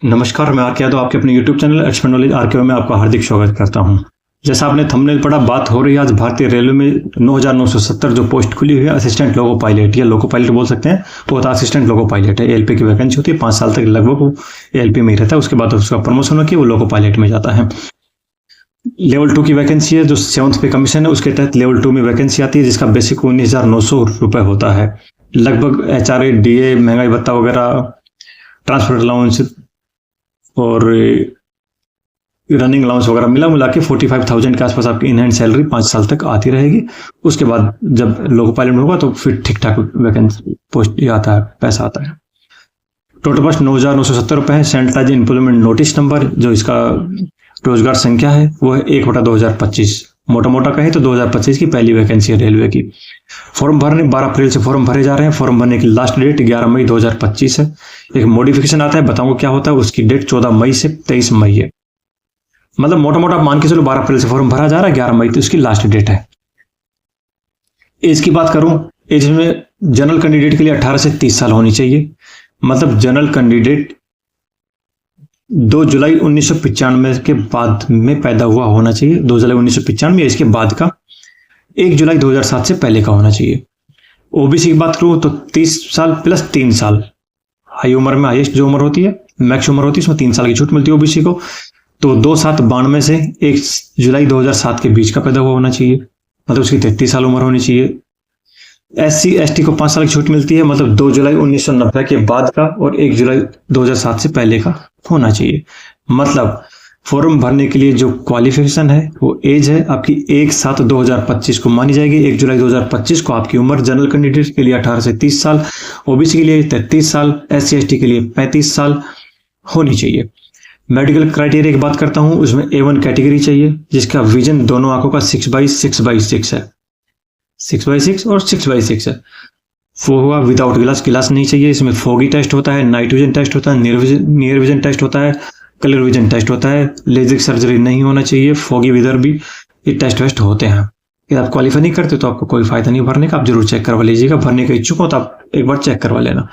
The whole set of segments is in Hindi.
नमस्कार, मैं आर के यादव आपके अपने YouTube channel expert knowledge R में आपका हार्दिक स्वागत करता हूं। जैसा आपने थंबनेल पढ़ा, बात हो रही है आज भारतीय रेलवे में 9,970 जो पोस्ट खुली हुई है असिस्टेंट लोको पायलट या लोको पायलट बोल सकते हैं। वो होता है असिस्टेंट लोको पायलट है। एएलपी की वैकेंसी होती है, 5 साल तक लगभग वो एएलपी में ही रहता है। उसके बाद उसका प्रमोशन होकर वो लोको पायलट में जाता है। लेवल 2 की वैकेंसी है जो 7th पे कमीशन है, उसके तहत लेवल 2 में वैकेंसी आती है जिसका बेसिक 19,900 रुपये होता है। लगभग HRA, DA, महंगाई भत्ता वगैरह, ट्रांसपोर्ट अलाउंस और रनिंग अलाउंस वगैरह मिला के 45,000 के आसपास आपकी इन हैंड सैलरी 5 साल तक आती रहेगी। उसके बाद जब लोको पायलट होगा तो फिर ठीक ठाक वैकेंसी पोस्ट आता है, पैसा आता है। टोटल पोस्ट 9,970 रुपये है। सेंट्रलाइज एम्प्लॉयमेंट नोटिस नंबर जो इसका रोजगार संख्या है वो है 1/2025। मोटा मोटा कहें तो 2025 की पहली वैकेंसी है रेलवे की। फॉर्म भरने 12 अप्रैल से फॉर्म भरे जा रहे हैं। फॉर्म भरने की लास्ट डेट 11 मई 2025 है। एक मॉडिफिकेशन आता है, बताऊंगा क्या होता है। उसकी डेट 14 मई से 23 मई है। मतलब मोटा मोटा मान के चलो 12 अप्रैल से फॉर्म भरा जा रहा है, 11 मई तो उसकी लास्ट डेट है। एज की बात करूं, एज में जनरल कैंडिडेट के लिए 18 से 30 साल होनी चाहिए। मतलब जनरल कैंडिडेट 2 जुलाई 1995 के बाद में पैदा हुआ होना चाहिए। 2 जुलाई 1995 इसके बाद का 1 जुलाई 2007 से पहले का होना चाहिए। ओबीसी की बात करूं तो 30 साल प्लस 3 साल हाई उम्र में हाईएस्ट जो उम्र होती है, मैक्स उम्र होती है, उसमें 3 साल की छूट मिलती है ओबीसी को। तो 2/7/92 से 1 जुलाई 2007 के बीच का पैदा हुआ होना चाहिए, मतलब उसकी 33 साल उम्र होनी चाहिए। SC ST को 5 साल की छूट मिलती है, मतलब 2 जुलाई 1990 के बाद का और 1 जुलाई 2007 से पहले का होना चाहिए। मतलब फॉर्म भरने के लिए जो क्वालिफिकेशन है वो एज है आपकी 1/7/2025 को मानी जाएगी। 1 जुलाई 2025 को आपकी उम्र जनरल कैंडिडेट के लिए 18 से 30 साल, ओबीसी के लिए 33 साल, SC ST के लिए 35 साल होनी चाहिए। मेडिकल क्राइटेरिया की बात करता हूं, उसमें A1 कैटेगरी चाहिए जिसका विजन दोनों आंखों का 6/6/6 है। 6/6 और 6/6 है। वो हुआ विदाउट गिलास, गिलास नहीं चाहिए। इसमें फोगी टेस्ट होता है, नाइट विजन टेस्ट होता है, नियर विजन टेस्ट होता है, कलर विजन टेस्ट होता है। लेजिक सर्जरी नहीं होना चाहिए। फोगी विदर भी ये टेस्ट वेस्ट होते हैं। यदि आप क्वालिफाई नहीं करते तो आपको कोई फायदा नहीं भरने का, आप जरूर चेक करवा लीजिएगा। भरने के इच्छुक हो तो आप एक बार चेक करवा लेना।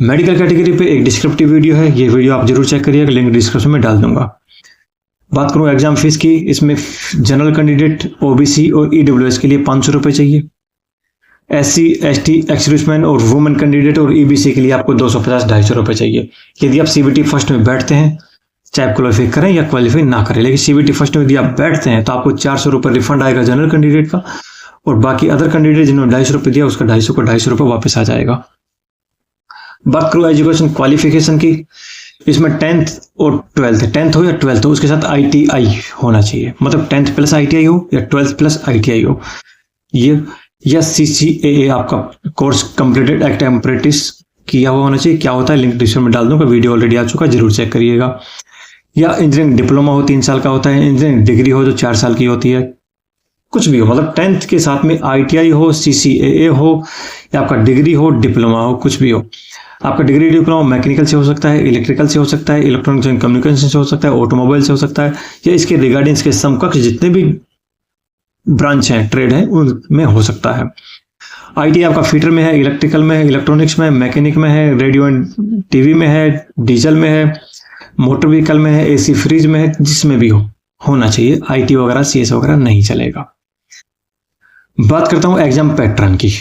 मेडिकल कैटेगरी पे एक डिस्क्रिप्टिव वीडियो है, ये वीडियो आप जरूर चेक करिएगा, लिंक डिस्क्रिप्शन में डाल दूंगा। बात करूं एग्जाम फीस की, इसमें जनरल कैंडिडेट, ओबीसी और ईडब्ल्यूएस के लिए 500 रुपये चाहिए। SC ST एक्स-सर्विसमैन और वुमेन कैंडिडेट और EBC के लिए आपको 250-250 रुपये चाहिए। यदि आप CBT फर्स्ट में बैठते हैं, चाहे क्वालिफाई करें या क्वालिफाई ना करें, लेकिन CBT फर्स्ट में यदि आप बैठते हैं तो आपको 400 रुपये रिफंड आएगा जनरल कैंडिडेट का, और बाकी अदर कैंडिडेट जिन्होंने 250 रुपये दिया उसका 250 को 250 रुपये वापस आ जाएगा। बात करूँ एजुकेशन क्वालिफिकेशन की, इसमें 10th और 12th, 10th हो या 12th हो, उसके साथ ITI होना चाहिए। मतलब 10th प्लस ITI हो या 12th प्लस ITI हो, ये या CCAA आपका कोर्स कंप्लीटेड एक्ट एम्प्रेटिस किया हुआ होना चाहिए। क्या होता है लिंक डिस्क्रिप्शन में डाल दूंगा, वीडियो ऑलरेडी आ चुका है, जरूर चेक करिएगा। या इंजीनियरिंग डिप्लोमा हो 3 साल का होता है, इंजीनियरिंग डिग्री हो जो 4 साल की होती है, कुछ भी हो। मतलब 10th के साथ में ITI हो, CCAA हो या आपका डिग्री हो, डिप्लोमा हो, कुछ भी हो। आपका डिग्री डिप्लोमा मैकेनिकल से हो सकता है, इलेक्ट्रिकल से हो सकता है, इलेक्ट्रॉनिक्स एंड कम्युनिकेशन से हो सकता है, ऑटोमोबाइल से हो सकता है, या इसके रिगार्डिंग इसके समकक्ष जितने भी ब्रांच हैं, ट्रेड है, उनमें हो सकता है। ITI आपका फीटर में है, इलेक्ट्रिकल में है, इलेक्ट्रॉनिक्स में है, मैकेनिक में है, रेडियो एंड TV में है, डीजल में है, मोटर व्हीकल में है, AC फ्रिज में है, जिसमें भी होना चाहिए। IT वगैरह CS वगैरह नहीं चलेगा। बात करता हूं एग्जाम पैटर्न की।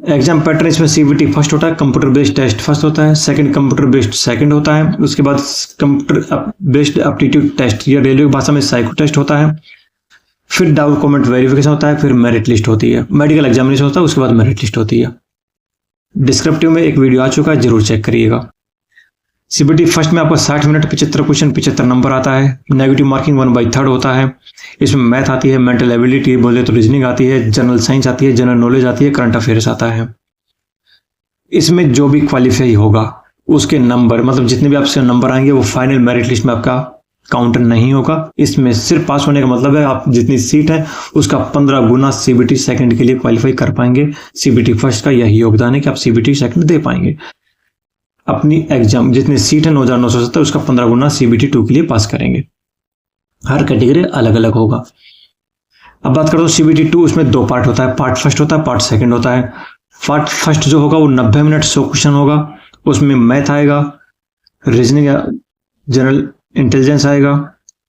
एग्जाम पैटर्न इसमें CBT फर्स्ट होता है, कंप्यूटर बेस्ड टेस्ट फर्स्ट होता है, सेकंड कंप्यूटर बेस्ड सेकंड होता है, उसके बाद कंप्यूटर बेस्ड एप्टीट्यूड टेस्ट या रेलवे की भाषा में साइको टेस्ट होता है, फिर डॉक्यूमेंट वेरिफिकेशन होता है, फिर मेरिट लिस्ट होती है, मेडिकल एग्जामिनेशन होता है, उसके बाद मेरिट लिस्ट होती है। डिस्क्रिप्टिव में एक वीडियो आ चुका है, जरूर चेक करिएगा। CBT फर्स्ट में आपको 60 मिनट 75 क्वेश्चन 75 नंबर आता है। नेगेटिव मार्किंग 1/3 होता है। इसमें मैथ आती है, मेंटल एबिलिटी बोले तो रीजनिंग आती है, जनरल साइंस आती है, जनरल नॉलेज आती है, करंट अफेयर्स आता है। इसमें जो भी क्वालिफाई होगा उसके नंबर, मतलब जितने भी आपसे नंबर आएंगे वो फाइनल मेरिट लिस्ट में आपका काउंट नहीं होगा। इसमें सिर्फ पास होने का मतलब है आप जितनी सीट है उसका 15 गुना CBT सेकंड के लिए क्वालिफाई कर पाएंगे। CBT फर्स्ट का यही योगदान है कि आप CBT सेकंड दे पाएंगे। अपनी एग्जाम जितनी सीट है 9,970 उसका 15 गुना CBT 2 के लिए पास करेंगे। हर कैटेगरी अलग अलग होगा। अब बात करो CBT 2, उसमें 2 पार्ट होता है, पार्ट फर्स्ट होता है, पार्ट सेकंड होता है। पार्ट फर्स्ट जो होगा वो 90 मिनट 100 क्वेश्चन होगा। उसमें मैथ आएगा, रीजनिंग या जनरल इंटेलिजेंस आएगा,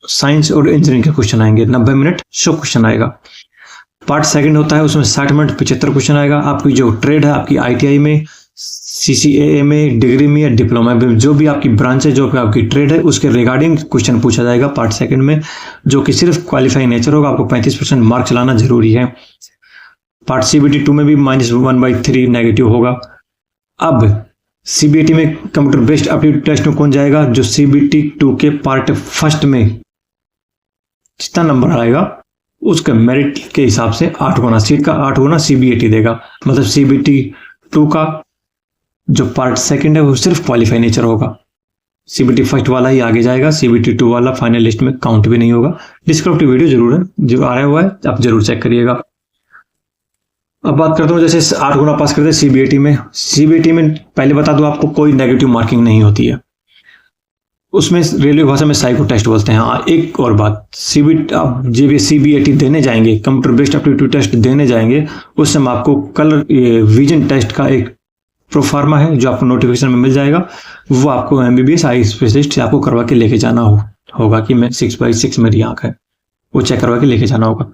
साइंस और इंजीनियरिंग के क्वेश्चन आएंगे। 90 मिनट 100 क्वेश्चन आएगा। पार्ट सेकंड होता है, उसमें 60 मिनट 75 क्वेश्चन आएगा। आपकी जो ट्रेड है, आपकी ITI में, CCAA में, डिग्री में या डिप्लोमा में, जो भी आपकी ब्रांच है, जो भी आपकी ट्रेड है, उसके रिगार्डिंग क्वेश्चन पूछा जाएगा पार्ट सेकंड में, जो कि सिर्फ क्वालिफाई नेचर होगा। आपको 35% मार्क्स लाना जरूरी है। पार्ट CBT 2 में भी -1/3 नेगेटिव होगा। अब CBT में कंप्यूटर बेस्ड एप्टीट्यूड टेस्ट में कौन जाएगा? जो CBT 2 के पार्ट फर्स्ट में जितना नंबर आएगा उसके मेरिट के हिसाब से 8 गुना, सीट का 8 गुना CBT देगा। मतलब CBT 2 का जो पार्ट सेकंड है वो सिर्फ क्वालिफाई नेचर होगा। CBT फर्स्ट वाला ही आगे जाएगा, CBT 2 वाला फाइनल लिस्ट में काउंट भी नहीं होगा। डिस्क्रिप्टिव वीडियो जरूर है, जो आ रहा हुआ है आप जरूर चेक करिएगा। अब बात करता हूँ, जैसे 8 गुना पास करते हैं CBT में। CBT में पहले बता दूं आपको, कोई नेगेटिव मार्किंग नहीं होती है। उसमें रेलवे भाषा में साइको टेस्ट बोलते हैं। हाँ, एक और बात, आप जब CBT देने जाएंगे, कंप्यूटर बेस्ड एप्टीट्यूड टेस्ट देने जाएंगे, उस समय आपको कलर विजन टेस्ट का एक प्रोफार्मा है जो आपको नोटिफिकेशन में मिल जाएगा। वो आपको MBBS आई स्पेशलिस्ट से आपको करवा के लेके जाना होगा कि मैं 6/6 मेरी आंख है, वो चेक करवा के लेके जाना होगा।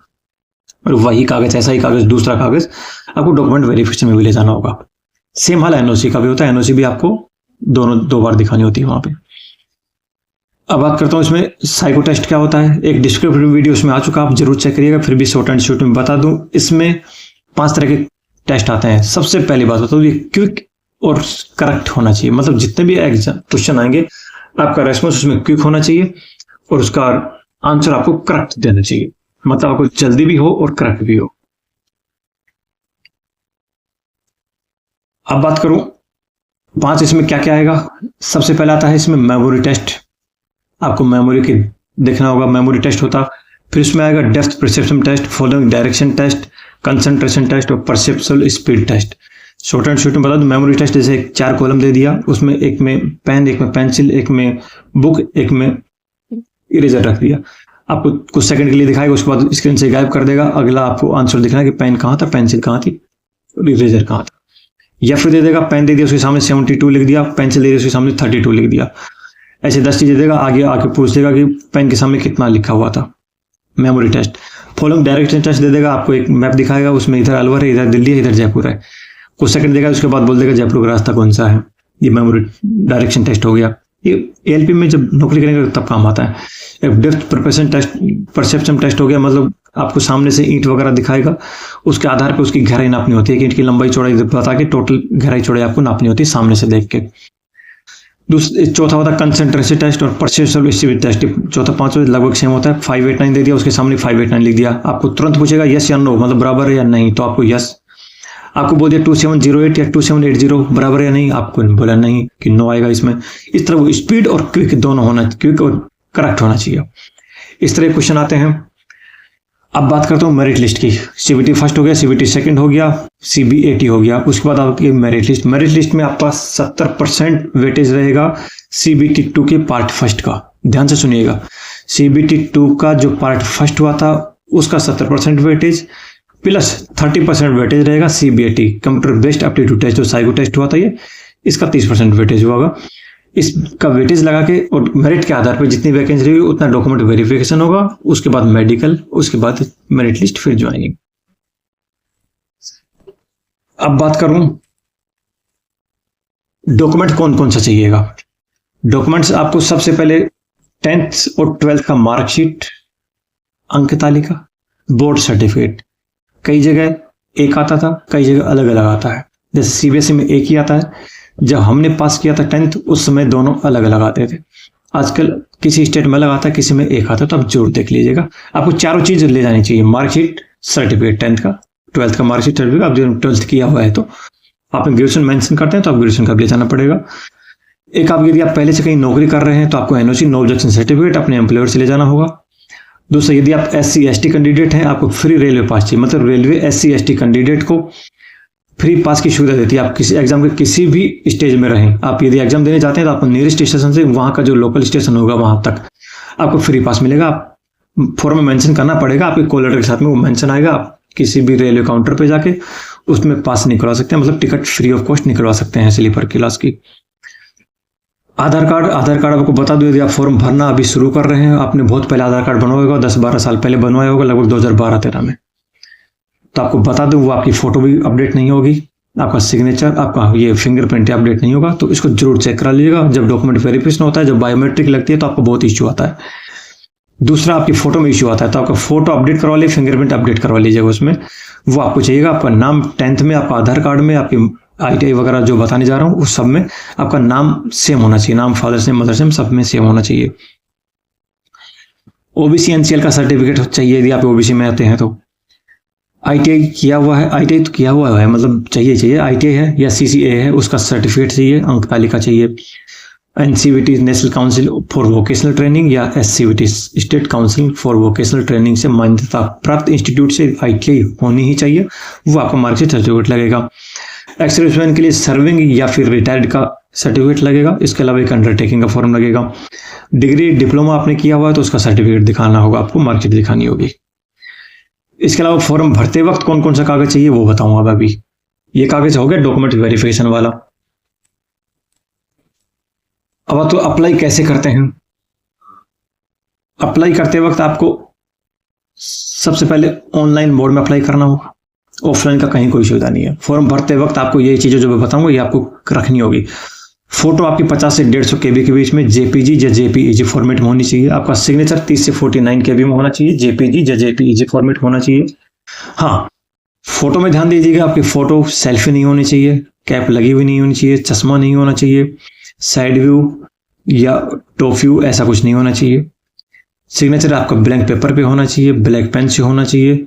और वही कागज, ऐसा ही कागज, दूसरा कागज आपको डॉक्यूमेंट वेरिफिकेशन में भी ले जाना होगा। सेम हाल NOC का भी होता है। NOC भी आपको दो बार दिखानी होती है वहां पे। अब बात करता हूँ इसमें साइको टेस्ट क्या होता है। एक डिस्क्रिप्टिव वीडियो उसमें आ चुका, आप जरूर चेक करिएगा। फिर भी शॉर्ट एंड शॉर्ट में बता दूं, इसमें 5 तरह के टेस्ट आते हैं। सबसे पहली बात बताऊँ, ये क्विक और करेक्ट होना चाहिए। मतलब जितने भी एग्जाम क्वेश्चन आएंगे, आपका रेस्पॉन्स उसमें क्विक होना चाहिए और उसका आंसर आपको करेक्ट देना चाहिए। मतलब आपको जल्दी भी हो और करेक्ट भी हो। अब बात करूं 5 इसमें क्या क्या आएगा। सबसे पहला आता है इसमें मेमोरी टेस्ट। आपको मेमोरी के देखना होगा, मेमोरी टेस्ट होता। फिर इसमें आएगा depth perception test, following direction test, concentration test और perceptual speed test. Short and sweet में बता दूं, मेमोरी टेस्ट जैसे 4 कॉलम दे दिया, उसमें एक में पेन, एक में पेंसिल, एक में बुक, एक में इरेजर रख दिया। आपको कुछ सेकंड के लिए दिखाएगा, उसके बाद स्क्रीन से गायब कर देगा। अगला आपको आंसर दिखना है कि पेन कहाँ था, पेंसिल कहाँ थी और इरेजर कहाँ था। या फिर दे देगा, पेन दे दिया उसके सामने 72 लिख दिया, पेंसिल दे दिया उसके सामने 32 लिख दिया। ऐसे 10 चीजें देगा। आगे आके पूछ देगा कि पेन के सामने कितना लिखा हुआ था। Memory test. Following direction test दे देगा, आपको एक मैप दिखाएगा, उसमें इधर अलवर है, इधर दिल्ली है, इधर जयपुर है। कुछ सेकंड देगा, उसके बाद बोल देगा जयपुर का रास्ता कौन सा है। ये मेमोरी डायरेक्शन टेस्ट हो गया। ये ALP में जब नौकरी करेंगे तब काम आता है। एक डेप्थ परसेप्शन टेस्ट हो गया, मतलब आपको सामने से ईंट वगैरह दिखाएगा, उसके आधार पर उसकी गहराई नापनी होती है कि ईंट की लंबाई चौड़ाई बता के टोटल गहराई चौड़ाई आपको नापनी होती है सामने से देख के। चौथा होता है कंसंट्रेशन टेस्ट और परसेप्शुअल स्पीड टेस्ट। चौथा 5वां लगभग सेम होता है। 589 दे दिया, उसके सामने 589 लिख दिया। आपको तुरंत पूछेगा यस या नो, मतलब बराबर है या नहीं, तो आपको यस। आपको बोल दिया 2708 या 2780 बराबर है या नहीं, आपको बोला नहीं कि नो आएगा इसमें। इस तरह स्पीड और क्विक दोनों होना, क्विक और करेक्ट होना चाहिए। इस तरह क्वेश्चन आते हैं। अब बात करता हूँ मेरिट लिस्ट की। CBT फर्स्ट हो गया, CBT सेकंड हो गया, CBAT हो गया। उसके बाद आपकी मेरिट लिस्ट। मेरिट लिस्ट में आपका 70% वेटेज रहेगा CBT 2 के पार्ट फर्स्ट का। ध्यान से सुनिएगा, CBT 2 का जो पार्ट फर्स्ट हुआ था उसका 70% वेटेज प्लस 30% वेटेज रहेगा CBAT computer based aptitude test, जो साइको टेस्ट हुआ था ये, इसका 30% वेटेज होगा। इसका वेटेज लगा के और मेरिट के आधार पर जितनी वैकेंसी रहेगी उतना डॉक्यूमेंट वेरिफिकेशन होगा, उसके बाद मेडिकल, उसके बाद मेरिट लिस्ट, फिर ज्वाइनिंग। अब बात करूं डॉक्यूमेंट कौन कौन सा चाहिएगा। डॉक्यूमेंट्स आपको सबसे पहले 10th और 12th का मार्कशीट, अंक तालिका, बोर्ड सर्टिफिकेट। कई जगह एक आता था, कई जगह अलग अलग आता है। जैसे CBSE में एक ही आता है। जब हमने पास किया था 10th, उस समय दोनों अलग अलग आते थे। आजकल किसी स्टेट में अलग आता है, किसी में एक आता है, तो आप जरूर देख लीजिएगा। आपको चारों चीज ले जानी चाहिए, मार्कशीट, सर्टिफिकेट 10th का, 12th का मार्कशीट, सर्टिफिकेट। आप जो 12th किया हुआ है तो आपने ग्रेजुएशन मेंशन करते हैं तो आप ग्रेजुएशन का ले जाना पड़ेगा। एक आप यदि आप पहले से कहीं नौकरी कर रहे हैं तो आपको NOC, नो ऑब्जेक्शन सर्टिफिकेट अपने एम्प्लॉयर से ले जाना होगा। दूसरा, यदि आप SC ST कैंडिडेट हैं, आपको फ्री रेलवे पास चाहिए। मतलब रेलवे SC ST कैंडिडेट को फ्री पास की सुविधा देती है। आप किसी एग्जाम के किसी भी स्टेज में रहें, आप यदि एग्जाम देने जाते हैं तो आपको नियरेस्ट स्टेशन से वहां का जो लोकल स्टेशन होगा वहां तक आपको फ्री पास मिलेगा। आप फॉर्म में मेंशन करना पड़ेगा, आपके कॉल लेटर के साथ में वो मेंशन आएगा। आप किसी भी रेलवे काउंटर पे जाके उसमें पास निकलवा सकते हैं, मतलब टिकट फ्री ऑफ कॉस्ट निकलवा सकते हैं स्लीपर क्लास की। आधार कार्ड आपको बता दूं, यदि आप फॉर्म भरना अभी शुरू कर रहे हैं, आपने बहुत पहले आधार कार्ड बनवाया होगा, 10-12 साल पहले बनवाया होगा, लगभग 2012-13 में, तो आपको बता दूं वो आपकी फ़ोटो भी अपडेट नहीं होगी, आपका सिग्नेचर, आपका ये फिंगरप्रिंट अपडेट नहीं होगा, तो इसको जरूर चेक करा लीजिएगा। जब डॉक्यूमेंट वेरिफिकेशन होता है, जब बायोमेट्रिक लगती है, तो आपको बहुत इश्यू आता है। दूसरा, आपकी फ़ोटो में इश्यू आता है, तो आपका फ़ोटो अपडेट करवा लीजिए, फिंगरप्रिंट अपडेट करवा लीजिएगा उसमें, वो आपको चाहिएगा। आपका नाम 10th में, आपका आधार कार्ड में, आपकी ITI वगैरह जो बताने जा रहा हूँ उस सब में आपका नाम सेम होना चाहिए, नाम फादर्स नेम मदर्स नेम सब में सेम होना चाहिए। OBC NCL का सर्टिफिकेट चाहिए यदि आप OBC में आते हैं तो। ITI किया हुआ है, ITI तो किया हुआ है, मतलब चाहिए, ITI है या CCA है उसका सर्टिफिकेट चाहिए, अंक तालिका चाहिए। NCVT national council for vocational training या SCVT state council for vocational training से मान्यता प्राप्त इंस्टीट्यूट से ITI होनी ही चाहिए, वो आपका मार्कशीट सर्टिफिकेट लगेगा। एक्स-सर्विसमैन के लिए सर्विंग या फिर रिटायर्ड का सर्टिफिकेट लगेगा। इसके अलावा एक अंडरटेकिंग का फॉर्म लगेगा। डिग्री डिप्लोमा आपने किया हुआ है तो उसका सर्टिफिकेट दिखाना होगा, आपको मार्कशीट दिखानी होगी। इसके अलावा फॉर्म भरते वक्त कौन कौन सा कागज चाहिए वो बताऊंगा अभी। ये कागज हो गया डॉक्यूमेंट वेरिफिकेशन वाला। अब तो अप्लाई कैसे करते हैं। अप्लाई करते वक्त आपको सबसे पहले ऑनलाइन मोड में अप्लाई करना होगा, ऑफलाइन का कहीं कोई सुविधा नहीं है। फॉर्म भरते वक्त आपको ये चीज़ें जो मैं बताऊंगा ये आपको रखनी होगी। फोटो आपकी 50 से 150 KB के बीच में JPG या JPEG फॉर्मेट में होनी चाहिए। आपका सिग्नेचर 30 से 49 KB में होना चाहिए, JPG या JPEG फॉर्मेट होना चाहिए। हाँ, फोटो में ध्यान दीजिएगा, आपकी फोटो सेल्फी नहीं होनी चाहिए, कैप लगी हुई नहीं होनी चाहिए, चश्मा नहीं होना चाहिए, साइड व्यू या टॉप व्यू ऐसा कुछ नहीं होना चाहिए। सिग्नेचर आपका ब्लैंक पेपर पे होना चाहिए, ब्लैक पेन से होना चाहिए,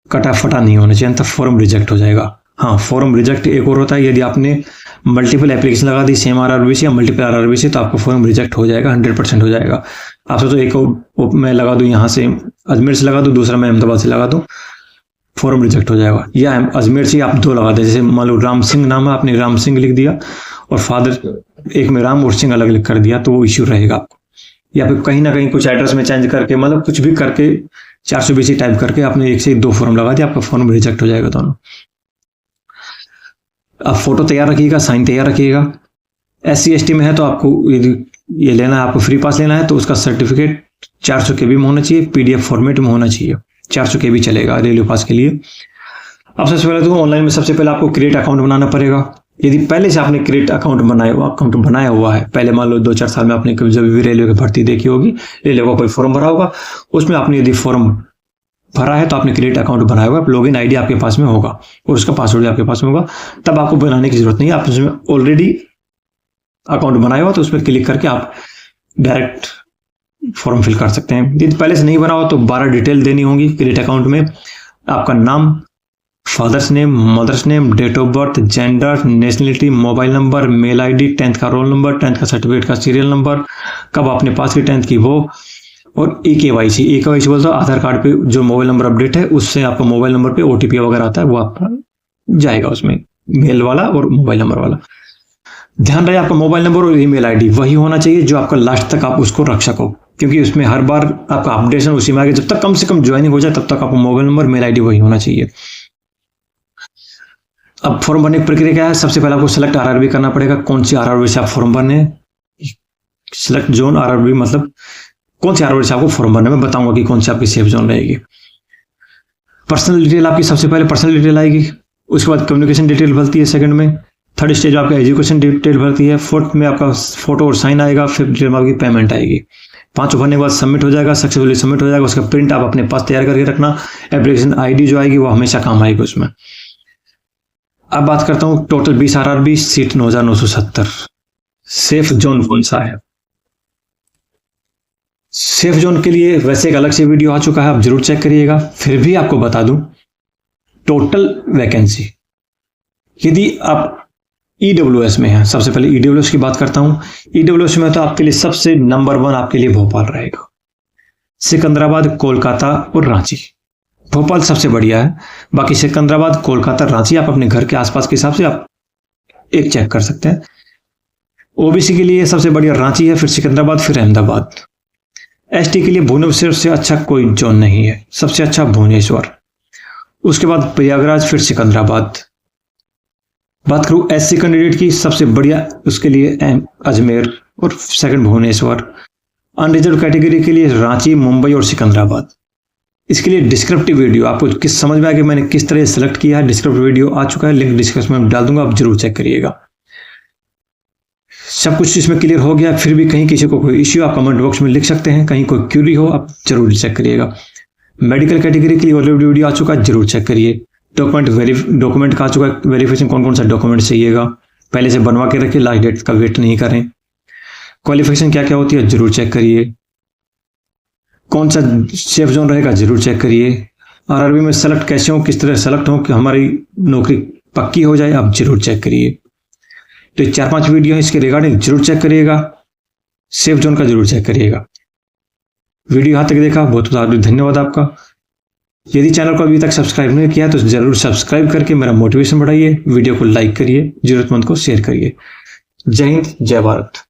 कटा फटा नहीं होना चाहिए, अन्यथा फॉर्म रिजेक्ट हो जाएगा। हाँ, फॉर्म रिजेक्ट एक और होता है, यदि आपने मल्टीपल एप्लीकेशन लगा दी सेम RRB से या मल्टीपल RRB से तो आपका फॉर्म रिजेक्ट हो जाएगा, 100% हो जाएगा। आपसे तो एक मैं लगा दूं यहाँ से अजमेर से लगा दूं, दूसरा मैं अहमदाबाद से लगा दूं, फॉर्म रिजेक्ट हो जाएगा। या अजमेर से आप 2 लगा दें, जैसे मान लो राम सिंह नाम है, आपने राम सिंह लिख दिया और फादर एक में राम और सिंह अलग लिख कर दिया तो वो इश्यू रहेगा आपको। या फिर कहीं ना कहीं कुछ एड्रेस में चेंज करके, मतलब कुछ भी करके 420 टाइप करके आपने 1 से 2 फॉर्म लगा दिया, आपका फॉर्म रिजेक्ट हो जाएगा दोनों। आप फोटो तैयार रखिएगा, साइन तैयार रखिएगा। SC ST में है तो आपको ये लेना है, आपको फ्री पास लेना है तो उसका सर्टिफिकेट 400 KB में होना चाहिए, PDF फॉर्मेट में होना चाहिए। 400 KB चलेगा रेलवे पास के लिए। अब सबसे पहले तो ऑनलाइन में सबसे पहले आपको क्रिएट अकाउंट बनाना पड़ेगा। यदि पहले से आपने क्रिएट अकाउंट बनाया हुआ है, पहले मान लो 2-4 साल में आपने जब भी रेलवे की भर्ती देखी होगी, रेलवे का कोई फॉर्म भरा होगा, उसमें आपने यदि फॉर्म भरा है तो आपने क्रिएट अकाउंट बनाया होगा, लॉगिन ID आपके पास में होगा और उसका पासवर्ड आपके पास में होगा, तब आपको बनाने की जरूरत नहीं है। आप उसमें ऑलरेडी अकाउंट बनाया हुआ तो उस पर क्लिक करके आप डायरेक्ट फॉर्म फिल कर सकते हैं। यदि पहले से नहीं बना हो तो 12 डिटेल देनी होगी क्रिएट अकाउंट में। आपका नाम, father's name, mother's name, date of birth, gender, nationality, mobile number, mail ID, 10th का रोल नंबर, 10th का सर्टिफिकेट का सीरियल नंबर, कब आपने पास की 10th की वो, और EKYC बोलते हो आधार कार्ड पे जो मोबाइल नंबर अपडेट है उससे आपका मोबाइल नंबर पे OTP वगैरह आता है वो आपका जाएगा उसमें, मेल वाला और मोबाइल नंबर वाला। ध्यान रहे आपका मोबाइल नंबर और ईमेल ID वही होना चाहिए जो आपका लास्ट तक आप उसको रख सको, क्योंकि उसमें हर बार आपका अपडेशन उसी में आगे, जब तक कम से कम ज्वाइनिंग हो जाए तब तक आपका मोबाइल नंबर, मेल ID वही होना चाहिए। अब फॉर्म भरने की प्रक्रिया क्या है। सबसे पहले आपको सेलेक्ट RRB करना पड़ेगा, कौन सी RRB से आप फॉर्म भरने, सिलेक्ट जोन RRB मतलब कौन सी RRB से आपको फॉर्म भरने में बताऊंगा कि कौन सी आपकी सेफ जोन रहेगी। पर्सनल डिटेल आपकी सबसे पहले पर्सनल डिटेल आएगी, उसके बाद कम्युनिकेशन डिटेल भरती है सेकंड में, थर्ड स्टेज आपका एजुकेशन डिटेल भरती है, फोर्थ में आपका फोटो और साइन आएगा, फिफ्थ डिटेल में आपकी पेमेंट आएगी। 5 भरने के बाद सबमिट हो जाएगा, सक्सेसफुली सबमिट हो जाएगा। उसका प्रिंट आप अपने पास तैयार करके रखना, एप्लीकेशन ID जो आएगी वो हमेशा काम आएगी उसमें। अब बात करता हूँ total 20 RRB, seat 9,970। Safe zone कौन सा है। सेफ जोन के लिए वैसे एक अलग से वीडियो आ चुका है, आप जरूर चेक करिएगा। फिर भी आपको बता दूं, टोटल वैकेंसी यदि आप EWS में है, सबसे पहले EWS की बात करता हूं। EWS में तो आपके लिए सबसे नंबर 1 आपके लिए भोपाल रहेगा, सिकंदराबाद, कोलकाता और रांची। भोपाल सबसे बढ़िया है, बाकी सिकंदराबाद, कोलकाता, रांची आप अपने घर के आसपास के हिसाब से आप एक चेक कर सकते हैं। OBC के लिए सबसे बढ़िया रांची है, फिर सिकंदराबाद, फिर अहमदाबाद। ST के लिए भुवनेश्वर से अच्छा कोई जोन नहीं है, सबसे अच्छा भुवनेश्वर, उसके बाद प्रयागराज, फिर सिकंदराबाद। बात करूं SC कैंडिडेट की, सबसे बढ़िया उसके लिए अजमेर, और सेकंड भुवनेश्वर। अनरिजर्व कैटेगरी के लिए रांची, मुंबई और सिकंदराबाद। इसके लिए डिस्क्रिप्टिव वीडियो आपको किस समझ में आया कि मैंने किस तरह सेलेक्ट किया है, डिस्क्रिप्टिव वीडियो आ चुका है, लिंक डिस्क्रिप्शन में डाल दूंगा, आप जरूर चेक करिएगा। सब कुछ इसमें क्लियर हो गया। फिर भी कहीं किसी को कोई इश्यू आप कमेंट बॉक्स में लिख सकते हैं, कहीं कोई क्यूरी हो आप जरूर चेक करिएगा। मेडिकल कैटेगरी के लिए ऑलरेडी वीडियो आ चुका है, जरूर चेक करिए। डॉक्यूमेंट का आ चुका है वेरिफिकेशन, कौन कौन सा डॉक्यूमेंट चाहिएगा पहले से बनवा के रखिए, लास्ट डेट का वेट नहीं करें। क्वालिफिकेशन क्या क्या होती है जरूर चेक करिए। कौन सा सेफ जोन रहेगा जरूर चेक करिए। आरआरबी में सेलेक्ट कैसे हो, किस तरह सेलेक्ट हो कि हमारी नौकरी पक्की हो जाए, आप जरूर चेक करिए। तो 4-5 वीडियो है इसके रिगार्डिंग, जरूर चेक करिएगा। सेफ जोन का जरूर चेक करिएगा। वीडियो यहाँ तक देखा, बहुत बहुत धन्यवाद आपका। यदि चैनल को अभी तक सब्सक्राइब नहीं किया तो जरूर सब्सक्राइब करके मेरा मोटिवेशन बढ़ाइए। वीडियो को लाइक करिए, जरूरतमंद को शेयर करिए। जय हिंद, जय भारत।